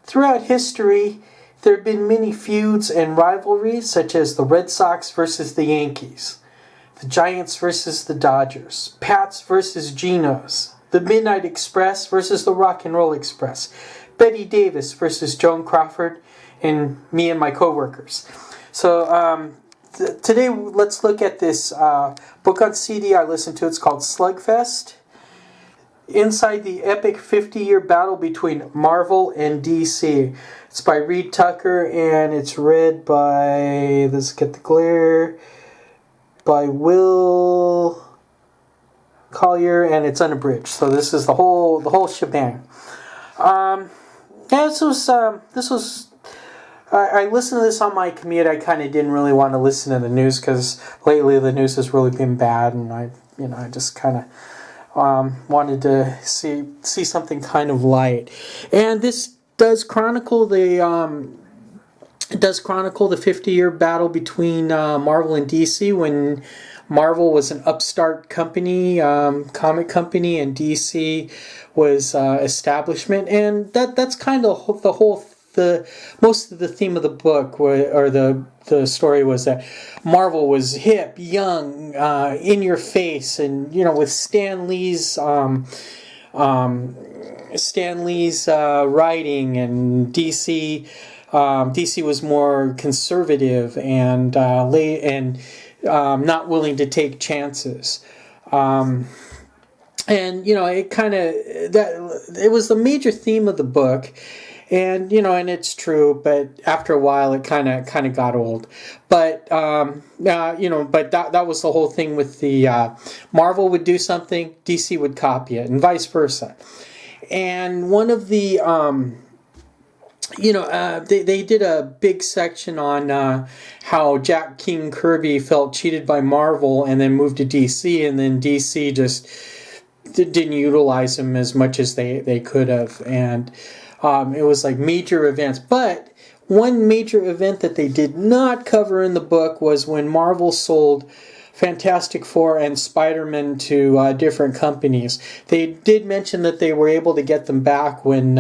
Throughout history, there have been many feuds and rivalries, such as the Red Sox versus the Yankees, the Giants versus the Dodgers, Pats versus Genos, the Midnight Express versus the Rock and Roll Express, Betty Davis versus Joan Crawford, and me and my coworkers. So today let's look at this book on CD I listened to. It's called Slugfest. Inside the epic 50-year battle between Marvel and DC. It's by Reed Tucker, and it's read by, let's get the glare, by Will Collier, and it's unabridged. So this is the whole shebang. Yeah, this was I listened to this on my commute. I kind of didn't really want to listen to the news because lately the news has really been bad, and I just kind of wanted to see something kind of light. And this does chronicle the 50-year battle between Marvel and DC, when Marvel was an upstart company, comic company, and DC was establishment. And that's kind of most of the theme of the book, or the story, was that Marvel was hip, young, in your face, and with Stan Lee's writing, and DC was more conservative and not willing to take chances. And it was the major theme of the book. And and it's true, but after a while it kind of got old. But but that was the whole thing with the Marvel would do something, DC would copy it, and vice versa. And one of the they did a big section on how Jack King Kirby felt cheated by Marvel and then moved to DC, and then DC just didn't utilize him as much as they could have. And it was like major events. But one major event that they did not cover in the book was when Marvel sold Fantastic Four and Spider-Man to different companies. They did mention that they were able to get them back when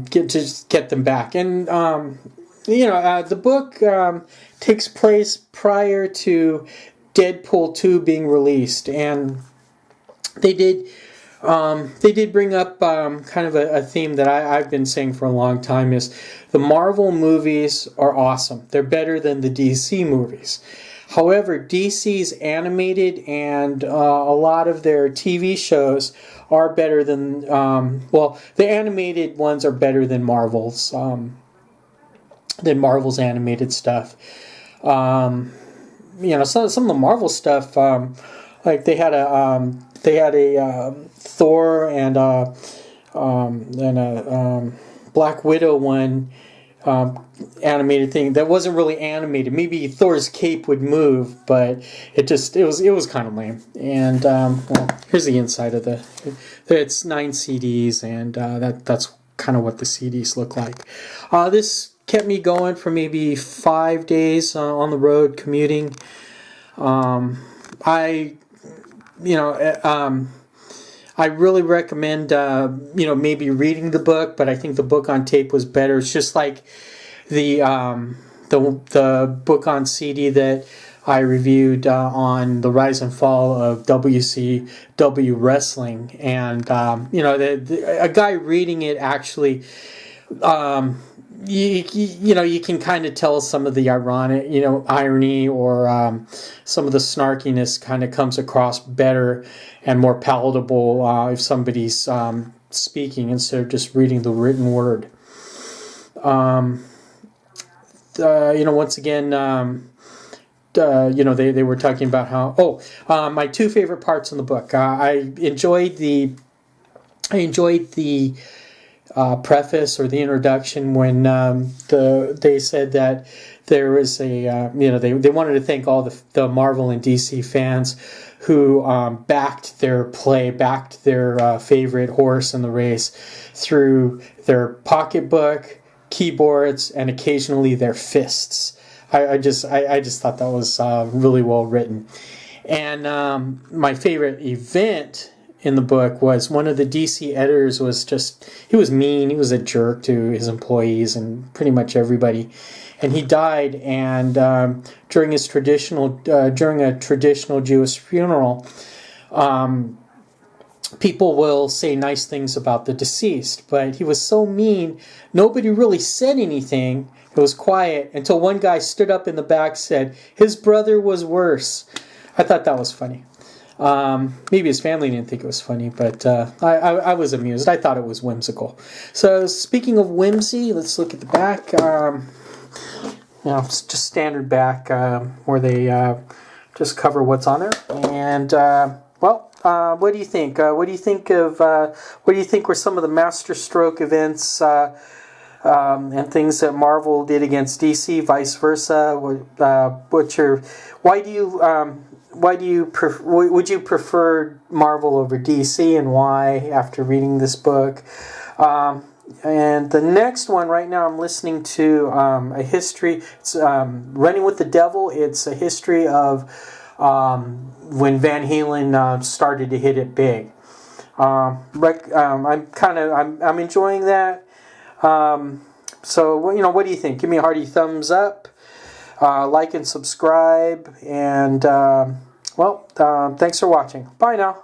get them back. And the book takes place prior to Deadpool 2 being released, and they did bring up kind of a theme that I've been saying for a long time, is the Marvel movies are awesome. They're better than the DC movies. However, DC's animated and a lot of their TV shows are better than, the animated ones are better than Marvel's animated stuff. Some of the Marvel stuff, like they had a Thor and a Black Widow one, animated thing that wasn't really animated. Maybe Thor's cape would move, but it was kind of lame. And here's the inside of it's 9 CDs, and that's kind of what the CDs look like. This kept me going for maybe 5 days on the road commuting. I really recommend, maybe reading the book, but I think the book on tape was better. It's just like the book on CD that I reviewed on the rise and fall of WCW wrestling, and a guy reading it actually, you can kind of tell some of the irony or some of the snarkiness kind of comes across better and more palatable if somebody's speaking instead of just reading the written word. Once again, they were talking about how my two favorite parts in the book. I enjoyed the preface or the introduction when they said that there was they wanted to thank all the Marvel and DC fans who backed their favorite horse in the race through their pocketbook, keyboards, and occasionally their fists. I just thought that was really well written. And my favorite event in the book was one of the DC editors he was mean, he was a jerk to his employees and pretty much everybody. And he died, and during a traditional Jewish funeral, people will say nice things about the deceased. But he was so mean, nobody really said anything. It was quiet until one guy stood up in the back, said, "His brother was worse." I thought that was funny. Maybe his family didn't think it was funny, but I was amused. I thought it was whimsical. So speaking of whimsy, let's look at the back. It's just standard back where they just cover what's on there. And what do you think? What do you think were some of the masterstroke events and things that Marvel did against DC, vice versa? Would you prefer Marvel over DC, and why after reading this book? And the next one right now, I'm listening to a history. It's Running with the Devil. It's a history of when Van Halen started to hit it big. I'm enjoying that. So what do you think? Give me a hearty thumbs up, like and subscribe, and thanks for watching. Bye now.